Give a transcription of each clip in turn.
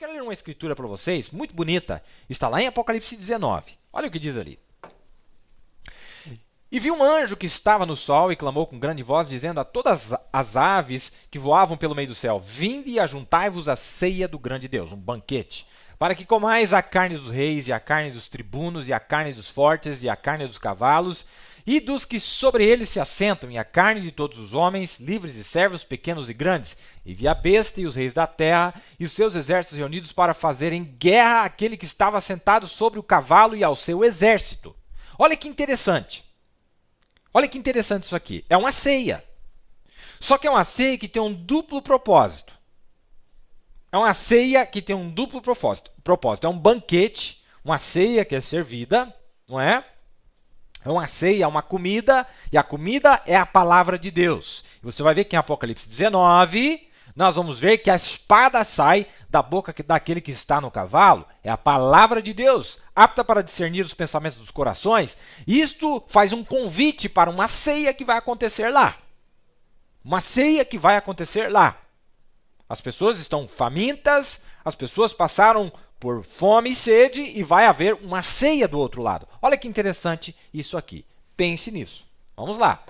Quero ler uma escritura para vocês, muito bonita. Está lá em Apocalipse 19. Olha o que diz ali. E vi um anjo que estava no sol e clamou com grande voz, dizendo a todas as aves que voavam pelo meio do céu: vinde e ajuntai-vos à ceia do grande Deus, um banquete, para que comais a carne dos reis, e a carne dos tribunos, e a carne dos fortes, e a carne dos cavalos, e dos que sobre eles se assentam, e a carne de todos os homens, livres e servos, pequenos e grandes. E vi a besta e os reis da terra, e os seus exércitos reunidos para fazerem guerra àquele que estava sentado sobre o cavalo e ao seu exército. Olha que interessante. Olha que interessante isso aqui. É uma ceia. Só que é uma ceia que tem um duplo propósito. É uma ceia que tem um duplo propósito. É um banquete, uma ceia que é servida, não é? É uma ceia, é uma comida, e a comida é a palavra de Deus. E você vai ver que em Apocalipse 19, nós vamos ver que a espada sai da boca daquele que está no cavalo. É a palavra de Deus, apta para discernir os pensamentos dos corações. Isto faz um convite para uma ceia que vai acontecer lá. Uma ceia que vai acontecer lá. As pessoas estão famintas, as pessoas passaram por fome e sede, e vai haver uma ceia do outro lado. Olha que interessante isso aqui. Pense nisso. Vamos lá.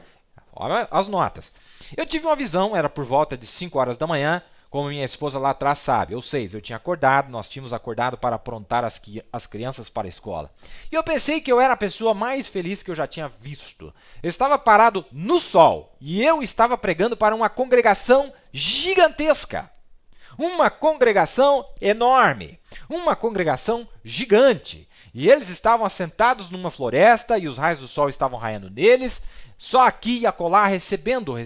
Olha as notas. Eu tive uma visão, era por volta de 5 horas da manhã, como minha esposa lá atrás sabe, ou 6, eu tinha acordado, nós tínhamos acordado para aprontar as crianças para a escola. E eu pensei que eu era a pessoa mais feliz que eu já tinha visto. Eu estava parado no sol, e eu estava pregando para uma congregação gigantesca. Uma congregação enorme, uma congregação gigante. E eles estavam assentados numa floresta e os raios do sol estavam raiando neles, só aqui e acolá recebendo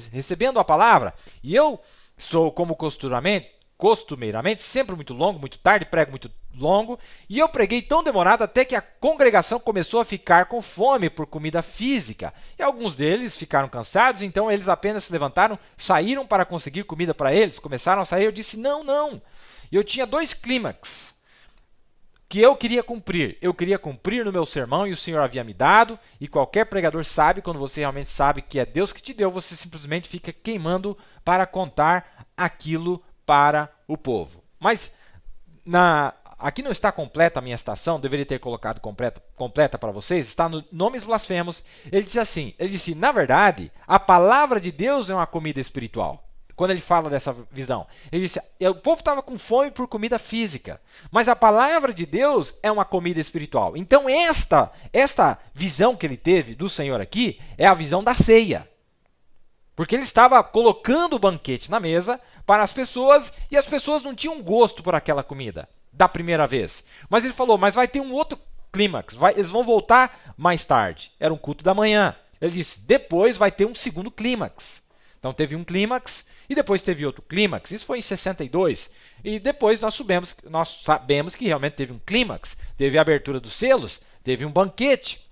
a palavra. E eu sou, como costumeiramente, sempre muito longo, muito tarde, prego muito longo, e eu preguei tão demorado até que a congregação começou a ficar com fome por comida física. E alguns deles ficaram cansados, então eles apenas se levantaram, saíram para conseguir comida para eles, começaram a sair. Eu disse, não. E eu tinha 2 clímax que eu queria cumprir. Eu queria cumprir no meu sermão, e o Senhor havia me dado, e qualquer pregador sabe, quando você realmente sabe que é Deus que te deu, você simplesmente fica queimando para contar aquilo para o povo. Mas aqui não está completa a minha citação, deveria ter colocado completa para vocês, está no Nomes Blasfemos. Ele disse, na verdade, a palavra de Deus é uma comida espiritual. Quando ele fala dessa visão, ele disse, o povo estava com fome por comida física, mas a palavra de Deus é uma comida espiritual. Então esta visão que ele teve do Senhor aqui é a visão da ceia. Porque ele estava colocando o banquete na mesa para as pessoas, e as pessoas não tinham gosto por aquela comida da primeira vez. Mas ele falou, mas vai ter um outro clímax, eles vão voltar mais tarde. Era um culto da manhã. Ele disse, depois vai ter um segundo clímax. Então teve um clímax e depois teve outro clímax. Isso foi em 62. E depois nós sabemos que realmente teve um clímax. Teve a abertura dos selos, teve um banquete.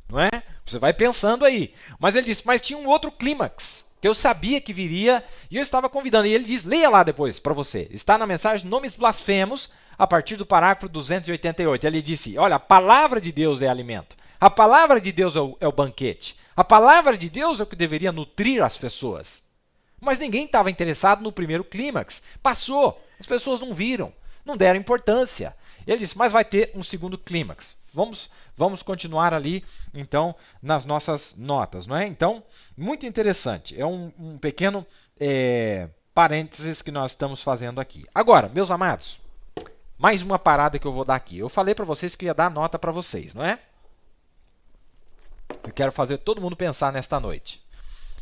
Não é? Você vai pensando aí. Mas ele disse, mas tinha um outro clímax, que eu sabia que viria, e eu estava convidando. E ele diz, leia lá depois para você. Está na mensagem Nomes Blasfemos, a partir do parágrafo 288. Ele disse, olha, a palavra de Deus é alimento. A palavra de Deus é o banquete. A palavra de Deus é o que deveria nutrir as pessoas. Mas ninguém estava interessado no primeiro clímax. Passou. As pessoas não viram. Não deram importância. Ele disse, mas vai ter um segundo clímax. Vamos continuar ali, então, nas nossas notas, não é? Então, muito interessante. É um pequeno parênteses que nós estamos fazendo aqui. Agora, meus amados, mais uma parada que eu vou dar aqui. Eu falei para vocês que ia dar nota para vocês, não é? Eu quero fazer todo mundo pensar nesta noite.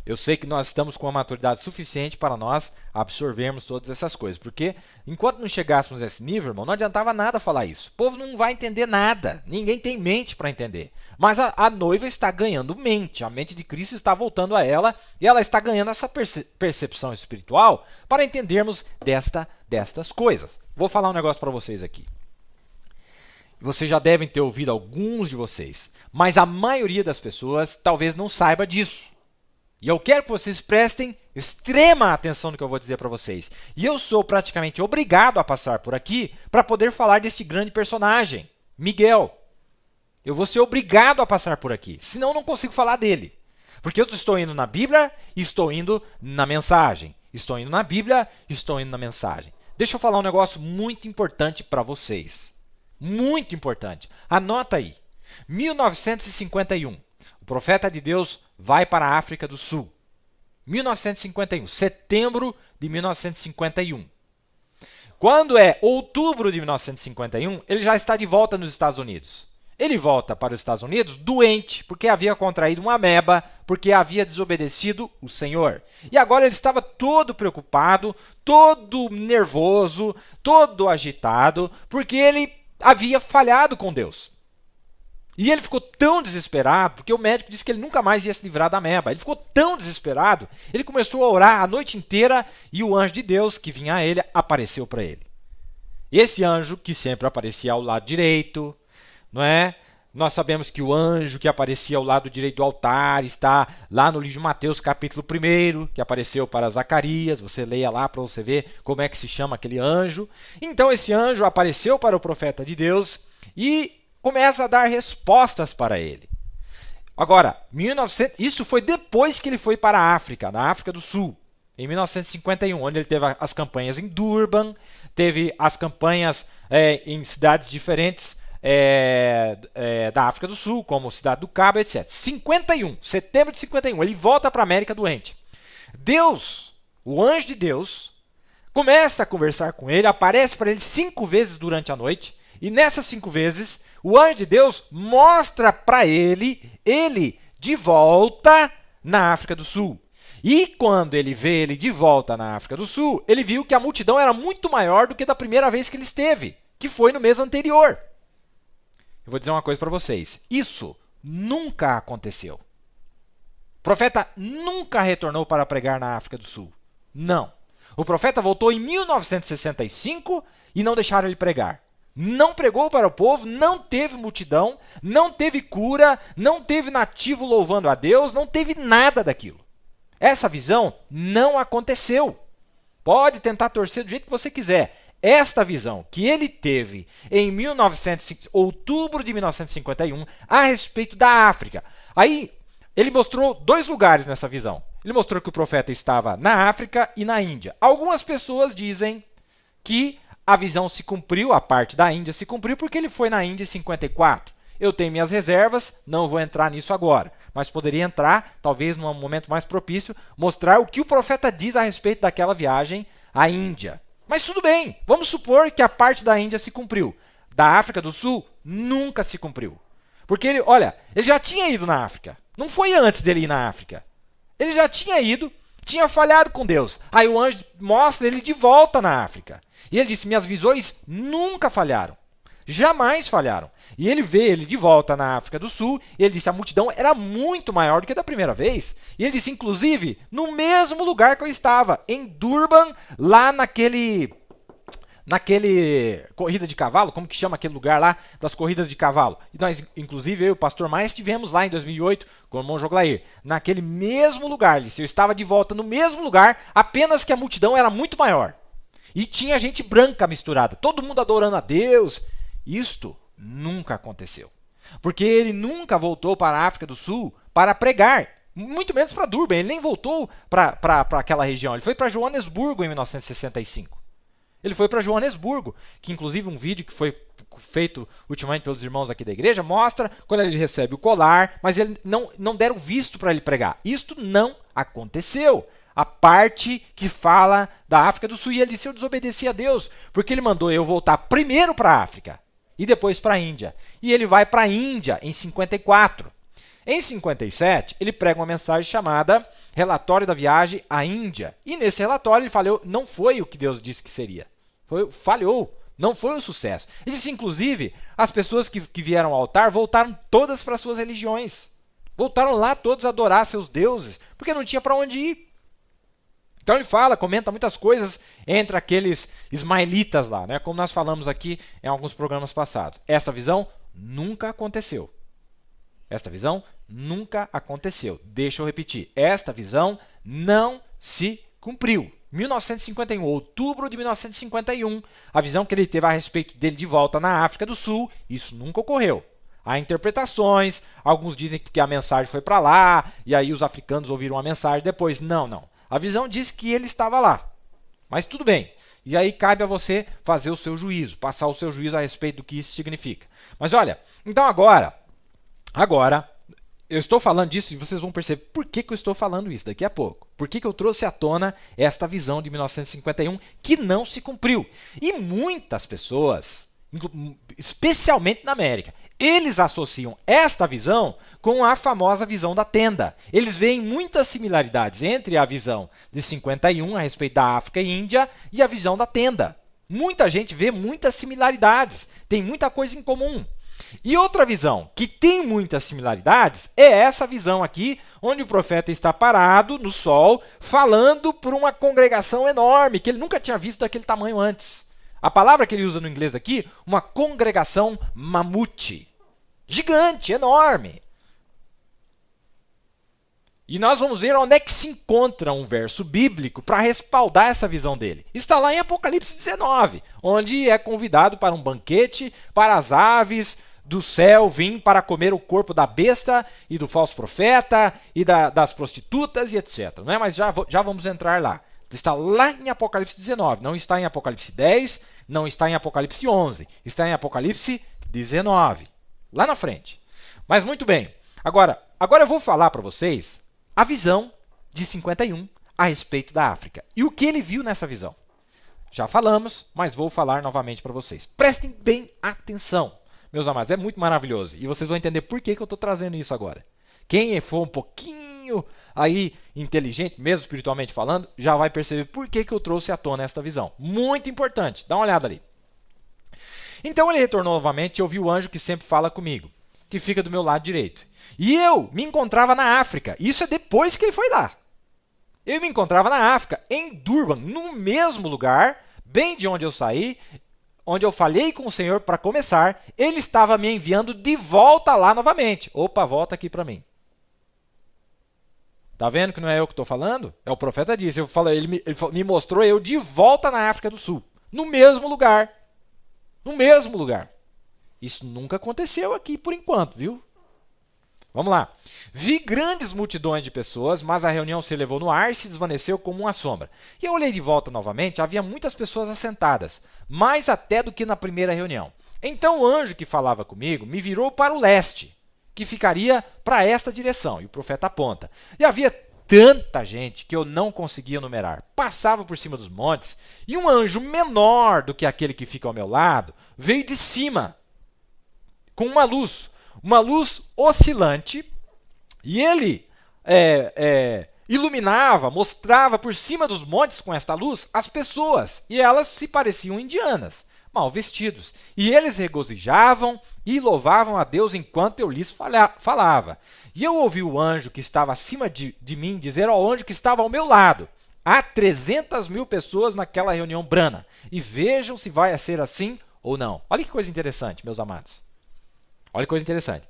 Eu sei que nós estamos com uma maturidade suficiente para nós absorvermos todas essas coisas. Porque enquanto não chegássemos a esse nível, irmão, não adiantava nada falar isso. O povo não vai entender nada. Ninguém tem mente para entender. Mas a noiva está ganhando mente. A mente de Cristo está voltando a ela. E ela está ganhando essa percepção espiritual para entendermos destas coisas. Vou falar um negócio para vocês aqui. Vocês já devem ter ouvido, alguns de vocês. Mas a maioria das pessoas talvez não saiba disso. E eu quero que vocês prestem extrema atenção no que eu vou dizer para vocês. E eu sou praticamente obrigado a passar por aqui para poder falar deste grande personagem, Miguel. Eu vou ser obrigado a passar por aqui, senão eu não consigo falar dele. Porque eu estou indo na Bíblia e estou indo na mensagem. Estou indo na Bíblia e estou indo na mensagem. Deixa eu falar um negócio muito importante para vocês. Muito importante. Anota aí. 1951. O profeta de Deus vai para a África do Sul. 1951. Setembro de 1951. Quando é outubro de 1951, ele já está de volta nos Estados Unidos. Ele volta para os Estados Unidos doente, porque havia contraído uma ameba, porque havia desobedecido o Senhor. E agora ele estava todo preocupado, todo nervoso, todo agitado, porque ele havia falhado com Deus. E ele ficou tão desesperado, porque o médico disse que ele nunca mais ia se livrar da ameba. Ele ficou tão desesperado, ele começou a orar a noite inteira e o anjo de Deus que vinha a ele apareceu para ele. E esse anjo, que sempre aparecia ao lado direito, não é? Nós sabemos que o anjo que aparecia ao lado direito do altar está lá no livro de Mateus, capítulo 1, que apareceu para Zacarias. Você leia lá para você ver como é que se chama aquele anjo. Então esse anjo apareceu para o profeta de Deus e começa a dar respostas para ele. Agora, isso foi depois que ele foi para a África, na África do Sul, em 1951, onde ele teve as campanhas em Durban, teve as campanhas em cidades diferentes da África do Sul, como Cidade do Cabo, etc. 51, setembro de 51, ele volta para a América doente. Deus, o anjo de Deus, começa a conversar com ele, aparece para ele 5 vezes durante a noite, e nessas 5 vezes, o anjo de Deus mostra para ele de volta na África do Sul. E quando ele vê ele de volta na África do Sul, ele viu que a multidão era muito maior do que da primeira vez que ele esteve, que foi no mês anterior. Eu vou dizer uma coisa para vocês. Isso nunca aconteceu. O profeta nunca retornou para pregar na África do Sul. Não. O profeta voltou em 1965 e não deixaram ele pregar. Não pregou para o povo, não teve multidão, não teve cura, não teve nativo louvando a Deus, não teve nada daquilo. Essa visão não aconteceu. Pode tentar torcer do jeito que você quiser. Esta visão que ele teve em outubro de 1951 a respeito da África. Aí ele mostrou 2 lugares nessa visão. Ele mostrou que o profeta estava na África e na Índia. Algumas pessoas dizem que a visão se cumpriu, a parte da Índia se cumpriu porque ele foi na Índia em 54. Eu tenho minhas reservas, não vou entrar nisso agora, mas poderia entrar, talvez num momento mais propício, mostrar o que o profeta diz a respeito daquela viagem à Índia. Mas tudo bem, vamos supor que a parte da Índia se cumpriu. Da África do Sul, nunca se cumpriu. Porque ele já tinha ido na África. Não foi antes dele ir na África. Ele já tinha ido, tinha falhado com Deus. Aí o anjo mostra ele de volta na África. E ele disse, minhas visões nunca falharam. Jamais falharam. E ele vê ele de volta na África do Sul, e ele disse a multidão era muito maior do que da primeira vez. E ele disse, inclusive, no mesmo lugar que eu estava, em Durban, lá naquele corrida de cavalo, como que chama aquele lugar lá das corridas de cavalo? E nós, inclusive, eu e o pastor Maia estivemos lá em 2008 com o irmão Joglair, naquele mesmo lugar. Ele disse, eu estava de volta no mesmo lugar, apenas que a multidão era muito maior. E tinha gente branca misturada, todo mundo adorando a Deus. Isto nunca aconteceu. Porque ele nunca voltou para a África do Sul para pregar, muito menos para Durban. Ele nem voltou para aquela região. Ele foi para Joanesburgo em 1965. Ele foi para Joanesburgo, que inclusive um vídeo que foi feito ultimamente pelos irmãos aqui da igreja mostra quando ele recebe o colar, mas ele não deram visto para ele pregar. Isto não aconteceu. A parte que fala da África do Sul, e ele disse, eu desobedeci a Deus, porque ele mandou eu voltar primeiro para a África e depois para a Índia. E ele vai para a Índia em 54. Em 57, ele prega uma mensagem chamada Relatório da Viagem à Índia. E nesse relatório ele falou, não foi o que Deus disse que seria. Falhou, não foi um sucesso. Ele disse, inclusive, as pessoas que vieram ao altar voltaram todas para suas religiões. Voltaram lá todos a adorar seus deuses, porque não tinha para onde ir. Então ele comenta muitas coisas entre aqueles ismaelitas lá, né? Como nós falamos aqui em alguns programas passados. Essa visão nunca aconteceu. Esta visão nunca aconteceu. Deixa eu repetir. Esta visão não se cumpriu. 1951, outubro de 1951, a visão que ele teve a respeito dele de volta na África do Sul, isso nunca ocorreu. Há interpretações, alguns dizem que a mensagem foi para lá, e aí os africanos ouviram a mensagem depois. Não. A visão diz que ele estava lá. Mas tudo bem, E aí cabe a você fazer o seu juízo, passar o seu juízo a respeito do que isso significa. Mas olha, então agora eu estou falando disso e vocês vão perceber por que eu estou falando isso daqui a pouco. Por que eu trouxe à tona esta visão de 1951 que não se cumpriu. E muitas pessoas, especialmente na América, eles associam esta visão com a famosa visão da tenda. Eles veem muitas similaridades entre a visão de 51 a respeito da África e Índia e a visão da tenda. Muita gente vê muitas similaridades, tem muita coisa em comum. E outra visão que tem muitas similaridades é essa visão aqui, onde o profeta está parado no sol, falando por uma congregação enorme, que ele nunca tinha visto daquele tamanho antes. A palavra que ele usa no inglês aqui, uma congregação mamute. Gigante, enorme. E nós vamos ver onde é que se encontra um verso bíblico para respaldar essa visão dele. Está lá em Apocalipse 19, onde é convidado para um banquete, para as aves do céu vim para comer o corpo da besta e do falso profeta e das prostitutas e etc. Não é? Mas já vamos entrar lá. Está lá em Apocalipse 19, não está em Apocalipse 10, não está em Apocalipse 11, está em Apocalipse 19, lá na frente. Mas muito bem, agora eu vou falar para vocês a visão de 51 a respeito da África e o que ele viu nessa visão. Já falamos, mas vou falar novamente para vocês. Prestem bem atenção. Meus amados, é muito maravilhoso. E vocês vão entender por que eu estou trazendo isso agora. Quem for um pouquinho aí inteligente, mesmo espiritualmente falando, já vai perceber por que eu trouxe à tona esta visão. Muito importante. Dá uma olhada ali. Então ele retornou novamente e ouviu o anjo que sempre fala comigo, que fica do meu lado direito. E eu me encontrava na África. Isso é depois que ele foi lá. Eu me encontrava na África, em Durban, no mesmo lugar, bem de onde eu saí, onde eu falei com o Senhor para começar, ele estava me enviando de volta lá novamente. Opa, volta aqui para mim. Tá vendo que não é eu que estou falando? É o profeta disse. Ele me mostrou eu de volta na África do Sul. No mesmo lugar. No mesmo lugar. Isso nunca aconteceu aqui por enquanto, viu? Vamos lá. Vi grandes multidões de pessoas, mas a reunião se elevou no ar e se desvaneceu como uma sombra. E eu olhei de volta novamente, havia muitas pessoas assentadas, mais até do que na primeira reunião. Então o anjo que falava comigo me virou para o leste, que ficaria para esta direção, e o profeta aponta. E havia tanta gente que eu não conseguia numerar. Passava por cima dos montes, e um anjo menor do que aquele que fica ao meu lado veio de cima, com uma luz oscilante, e ele iluminava, mostrava por cima dos montes com esta luz as pessoas, e elas se pareciam indianas, mal vestidos, e eles regozijavam e louvavam a Deus enquanto eu lhes falava. E eu ouvi o anjo que estava acima de mim dizer ao anjo que estava ao meu lado: há 300.000 pessoas naquela reunião brana, e vejam se vai ser assim ou não. Olha que coisa interessante, meus amados. Olha que coisa interessante.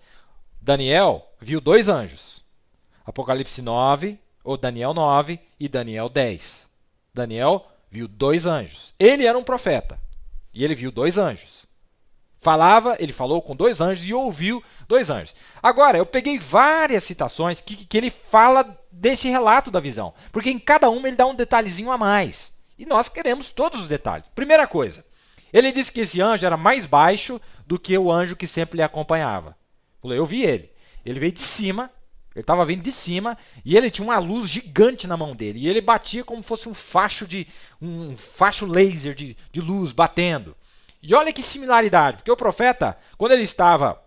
Daniel viu 2 anjos. Apocalipse 9, ou Daniel 9 e Daniel 10. Daniel viu 2 anjos. Ele era um profeta. E ele viu 2 anjos. Ele falou com 2 anjos e ouviu 2 anjos. Agora, eu peguei várias citações que ele fala desse relato da visão. Porque em cada uma ele dá um detalhezinho a mais. E nós queremos todos os detalhes. Primeira coisa, ele disse que esse anjo era mais baixo do que o anjo que sempre lhe acompanhava. Eu vi ele. Ele veio de cima, ele estava vindo de cima, e ele tinha uma luz gigante na mão dele. E ele batia como se fosse um facho laser de luz batendo. E olha que similaridade, porque o profeta, quando ele estava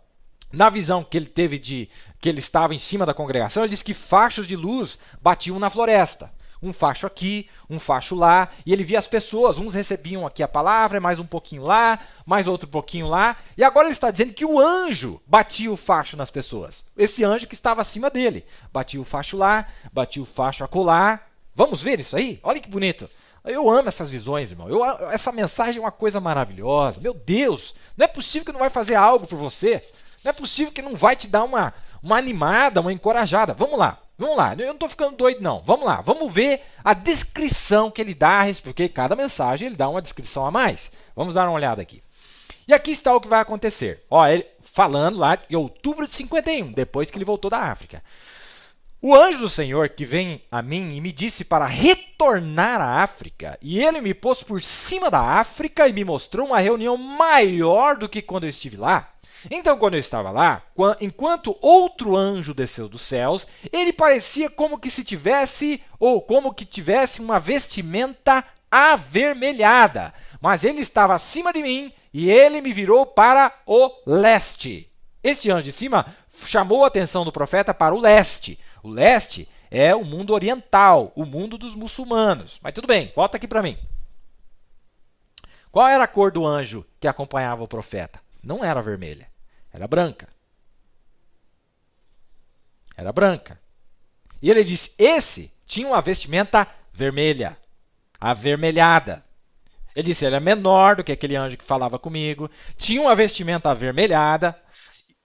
na visão que ele teve que ele estava em cima da congregação, ele disse que fachos de luz batiam na floresta. Um facho aqui, um facho lá, e ele via as pessoas, uns recebiam aqui a palavra, mais um pouquinho lá, mais outro pouquinho lá, e agora ele está dizendo que o anjo batia o facho nas pessoas. Esse anjo que estava acima dele, batia o facho lá, batia o facho acolá. Vamos ver isso aí? Olha que bonito. Eu amo essas visões, irmão. Essa mensagem é uma coisa maravilhosa. Meu Deus, não é possível que não vai fazer algo por você. Não é possível que não vai te dar uma animada, uma encorajada. Vamos lá. Eu não estou ficando doido, não. Vamos lá, vamos ver a descrição que ele dá, porque cada mensagem ele dá uma descrição a mais. Vamos dar uma olhada aqui. E aqui está o que vai acontecer. Ó, ele falando lá em outubro de 51, depois que ele voltou da África. O anjo do Senhor que vem a mim e me disse para retornar à África, e ele me pôs por cima da África e me mostrou uma reunião maior do que quando eu estive lá. Então, quando eu estava lá, enquanto outro anjo desceu dos céus, ele parecia como que se tivesse, ou como que tivesse uma vestimenta avermelhada. Mas ele estava acima de mim e ele me virou para o leste. Este anjo de cima chamou a atenção do profeta para o leste. O leste é o mundo oriental, o mundo dos muçulmanos. Mas tudo bem, volta aqui para mim. Qual era a cor do anjo que acompanhava o profeta? Não era vermelha, era branca. Era branca. E ele disse, esse tinha uma vestimenta vermelha, avermelhada. Ele disse, ele é menor do que aquele anjo que falava comigo, tinha uma vestimenta avermelhada,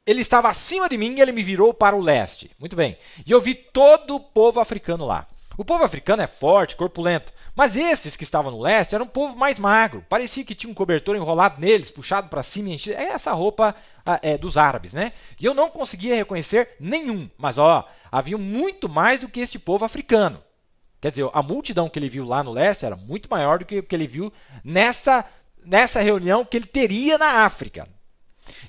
ele estava acima de mim e ele me virou para o leste. Muito bem. E eu vi todo o povo africano lá. O povo africano é forte, corpulento, mas esses que estavam no leste eram um povo mais magro. Parecia que tinha um cobertor enrolado neles, puxado para cima e enchido. É essa roupa dos árabes, né? E eu não conseguia reconhecer nenhum. Mas, havia muito mais do que este povo africano. Quer dizer, a multidão que ele viu lá no leste era muito maior do que o que ele viu nessa reunião que ele teria na África.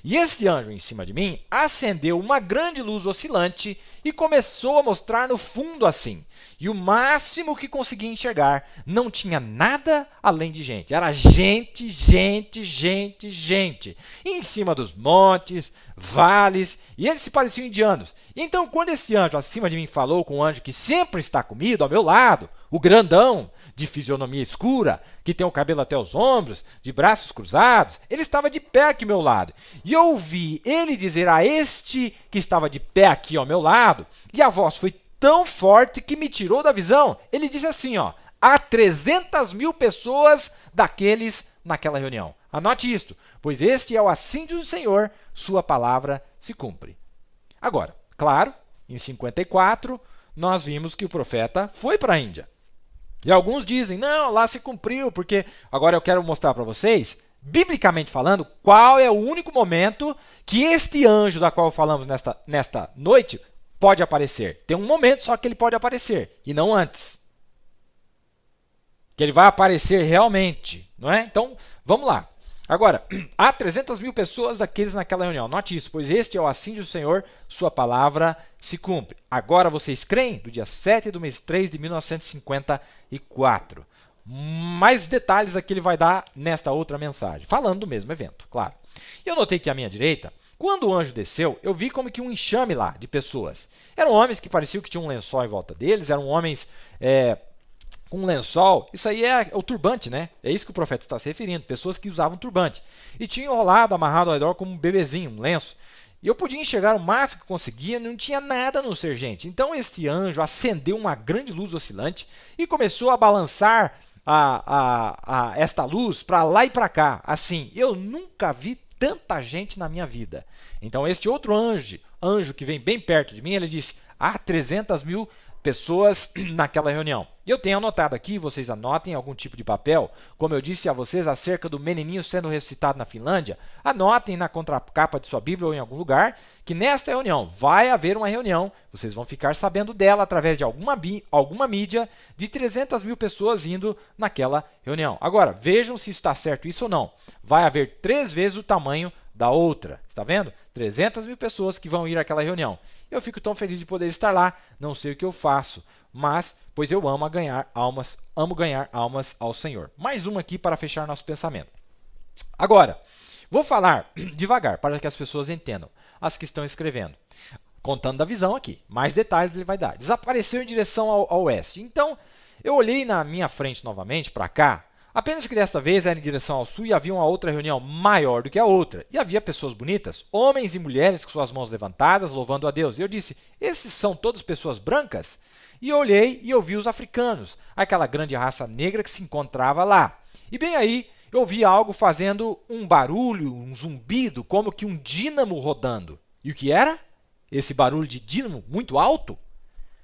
E esse anjo em cima de mim acendeu uma grande luz oscilante e começou a mostrar no fundo assim. E o máximo que conseguia enxergar não tinha nada além de gente. Era gente, gente, gente, gente. E em cima dos montes, vales, e eles se pareciam indianos. Então, quando esse anjo acima de mim falou com o anjo que sempre está comigo, ao meu lado, o grandão, de fisionomia escura, que tem o cabelo até os ombros, de braços cruzados, ele estava de pé aqui ao meu lado. E eu ouvi ele dizer a este que estava de pé aqui ao meu lado, e a voz foi tão forte que me tirou da visão. Ele disse assim, há 300 mil pessoas daqueles naquela reunião. Anote isto, pois este é o assim diz o Senhor, sua palavra se cumpre. Agora, claro, em 54, nós vimos que o profeta foi para a Índia. E alguns dizem, não, lá se cumpriu, porque agora eu quero mostrar para vocês, biblicamente falando, qual é o único momento que este anjo da qual falamos nesta noite pode aparecer. Tem um momento só que ele pode aparecer, e não antes. Que ele vai aparecer realmente, não é? Então, vamos lá. Agora, há 300 mil pessoas daqueles naquela reunião. Note isso, pois este é o assim diz o Senhor, sua palavra se cumpre. Agora vocês creem? Do dia 7 do mês 3 de 1954. Mais detalhes aqui ele vai dar nesta outra mensagem, falando do mesmo evento, claro. E eu notei que à minha direita, quando o anjo desceu, eu vi como que um enxame lá de pessoas. Eram homens que pareciam que tinham um lençol em volta deles, eram homens com um lençol. Isso aí é o turbante, né? É isso que o profeta está se referindo, pessoas que usavam turbante. E tinham enrolado, amarrado ao redor como um bebezinho, um lenço. E eu podia enxergar o máximo que conseguia, não tinha nada no ser gente. Então este anjo acendeu uma grande luz oscilante e começou a balançar esta luz para lá e para cá. Assim, eu nunca vi tanta gente na minha vida. Então este outro anjo que vem bem perto de mim, ele disse, há 300 mil pessoas naquela reunião. E eu tenho anotado aqui, vocês anotem algum tipo de papel, como eu disse a vocês acerca do menininho sendo ressuscitado na Finlândia, anotem na contracapa de sua Bíblia ou em algum lugar, que nesta reunião vai haver uma reunião, vocês vão ficar sabendo dela através de alguma mídia, de 300 mil pessoas indo naquela reunião. Agora, vejam se está certo isso ou não. Vai haver 3 vezes o tamanho da outra, está vendo? 300 mil pessoas que vão ir àquela reunião. Eu fico tão feliz de poder estar lá, não sei o que eu faço, mas pois eu amo ganhar almas ao Senhor. Mais uma aqui para fechar nosso pensamento. Agora, vou falar devagar para que as pessoas entendam, as que estão escrevendo. Contando da visão aqui, mais detalhes ele vai dar. Desapareceu em direção ao oeste. Então, eu olhei na minha frente novamente, para cá, apenas que desta vez era em direção ao sul e havia uma outra reunião maior do que a outra. E havia pessoas bonitas, homens e mulheres com suas mãos levantadas, louvando a Deus. E eu disse, esses são todas pessoas brancas? E eu olhei e eu vi os africanos, aquela grande raça negra que se encontrava lá. E bem aí, eu vi algo fazendo um barulho, um zumbido, como que um dínamo rodando. E o que era? Esse barulho de dínamo muito alto?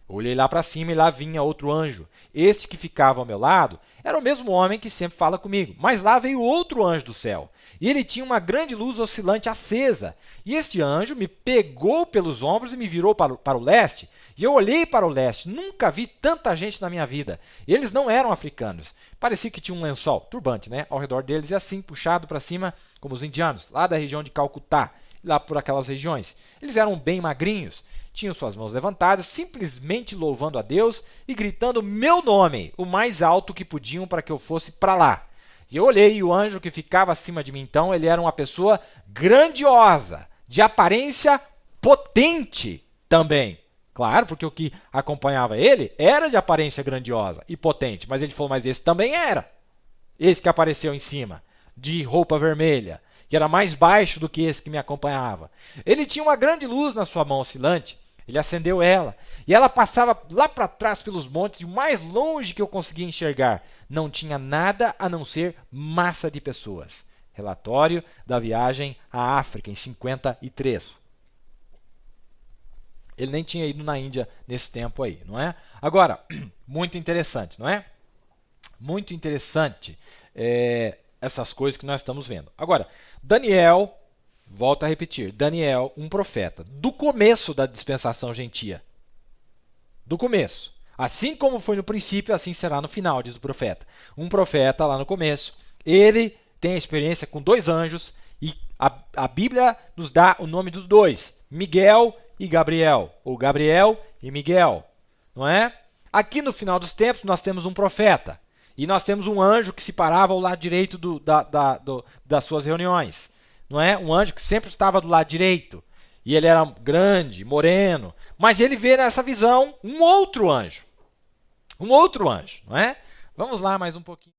Eu olhei lá para cima e lá vinha outro anjo. Este que ficava ao meu lado era o mesmo homem que sempre fala comigo. Mas lá veio outro anjo do céu. E ele tinha uma grande luz oscilante acesa. E este anjo me pegou pelos ombros e me virou para o leste. E eu olhei para o leste, nunca vi tanta gente na minha vida. Eles não eram africanos. Parecia que tinha um lençol, turbante, né, ao redor deles e assim, puxado para cima, como os indianos, lá da região de Calcutá, lá por aquelas regiões. Eles eram bem magrinhos, tinham suas mãos levantadas, simplesmente louvando a Deus e gritando meu nome, o mais alto que podiam para que eu fosse para lá. E eu olhei e o anjo que ficava acima de mim, então, ele era uma pessoa grandiosa, de aparência potente também. Claro, porque o que acompanhava ele era de aparência grandiosa e potente. Mas ele falou, mas esse também era. Esse que apareceu em cima, de roupa vermelha, que era mais baixo do que esse que me acompanhava. Ele tinha uma grande luz na sua mão oscilante. Ele acendeu ela. E ela passava lá para trás pelos montes, e o mais longe que eu conseguia enxergar, não tinha nada a não ser massa de pessoas. Relatório da viagem à África, em 53. Ele nem tinha ido na Índia nesse tempo aí, não é? Agora, muito interessante, não é? Muito interessante essas coisas que nós estamos vendo. Agora, Daniel, volto a repetir, Daniel, um profeta, do começo da dispensação gentia. Do começo. Assim como foi no princípio, assim será no final, diz o profeta. Um profeta lá no começo, ele tem a experiência com 2 anjos e a Bíblia nos dá o nome dos 2, Miguel e Gabriel, ou Gabriel e Miguel, não é? Aqui no final dos tempos nós temos um profeta e nós temos um anjo que se parava ao lado direito das suas reuniões, não é? Um anjo que sempre estava do lado direito e ele era grande, moreno, mas ele vê nessa visão um outro anjo, não é? Vamos lá mais um pouquinho.